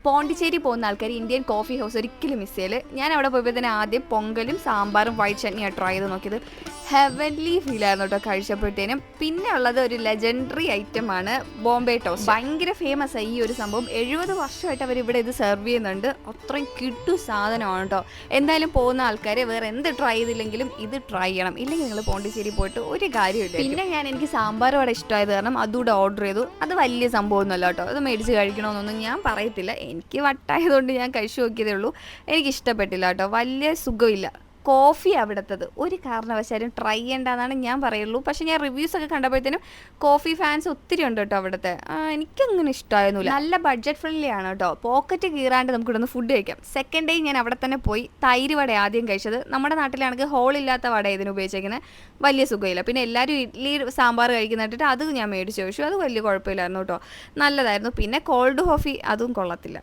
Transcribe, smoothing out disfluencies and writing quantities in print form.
പോണ്ടിച്ചേരി പോകുന്ന ആൾക്കാർ Indian coffee house ഒരിക്കലും മിസ് ചെയ്യല്. ഞാൻ അവിടെ പോയപ്പോൾ തന്നെ ആദ്യം പൊങ്കലും സാമ്പാറും വൈറ്റ് ചട്നിയാണ് ട്രൈ ചെയ്ത് നോക്കിയത്. ഹെവൻലി ഫീൽ ആയിരുന്നു കേട്ടോ കഴിച്ചപ്പോഴത്തേനും. പിന്നെ ഉള്ളത് ഒരു ലെജൻഡറി ഐറ്റമാണ് ബോംബെ ടോസ്റ്റ്. ഭയങ്കര ഫേമസ് ആയി ഈ ഒരു സംഭവം. 70 വർഷമായിട്ട് അവർ ഇവിടെ ഇത് സെർവ് ചെയ്യുന്നുണ്ട്. അത്രയും കിട്ടു സാധനമാണ് കേട്ടോ. എന്തായാലും പോകുന്ന ആൾക്കാർ വേറെ എന്ത് ട്രൈ ചെയ്തില്ലെങ്കിലും ഇത് ട്രൈ ചെയ്യണം. ഇല്ലെങ്കിൽ നിങ്ങൾ പോണ്ടിച്ചേരി പോയിട്ട് ഒരു കാര്യമില്ല. പിന്നെ എനിക്ക് സാമ്പാർ അവിടെ ഇഷ്ടമായത് കാരണം അതുകൂടെ ഓർഡർ ചെയ്തു. അത് വലിയ സംഭവമൊന്നുമല്ല കേട്ടോ. അത് മേടിച്ച് കഴിക്കണമെന്നൊന്നും ഞാൻ പറയത്തില്ല. എനിക്ക് വട്ടായതുകൊണ്ട് ഞാൻ കഴിച്ചു നോക്കിയതേ ഉള്ളൂ. എനിക്ക് ഇഷ്ടപ്പെട്ടില്ല കേട്ടോ. വലിയ സുഖമില്ല. കോഫി അവിടുത്തത് ഒരു കാരണവശാലും ട്രൈ ചെയ്യേണ്ടതെന്നാണ് ഞാൻ പറയുള്ളൂ. പക്ഷേ ഞാൻ റിവ്യൂസൊക്കെ കണ്ടപ്പോഴത്തേനും കോഫി ഫാൻസ് ഒത്തിരി ഉണ്ട് കേട്ടോ അവിടുത്തെ. എനിക്കങ്ങനെ ഇഷ്ടമായിരുന്നില്ല. നല്ല ബഡ്ജറ്റ് ഫ്രണ്ട്ലി ആണ് കേട്ടോ. പോക്കറ്റ് കീറാണ്ട് നമുക്ക് ഇവിടുന്ന് ഫുഡ് കഴിക്കാം. സെക്കൻഡ് ഡേ ഞാൻ അവിടെ തന്നെ പോയി തൈര് വട ആദ്യം കഴിച്ചത്. നമ്മുടെ നാട്ടിലാണെങ്കിൽ ഹോളില്ലാത്ത വട ഇതിന് ഉപയോഗിച്ചേക്കുന്നത്. വലിയ സുഖമില്ല. പിന്നെ എല്ലാവരും ഇഡ്ഡലി സാമ്പാർ കഴിക്കുന്നിട്ട് അത് ഞാൻ മേടിച്ച് കഴിച്ചു. അത് വലിയ കുഴപ്പമില്ലായിരുന്നു കേട്ടോ. നല്ലതായിരുന്നു. പിന്നെ കോൾഡ് കോഫി അതും കൊള്ളത്തില്ല.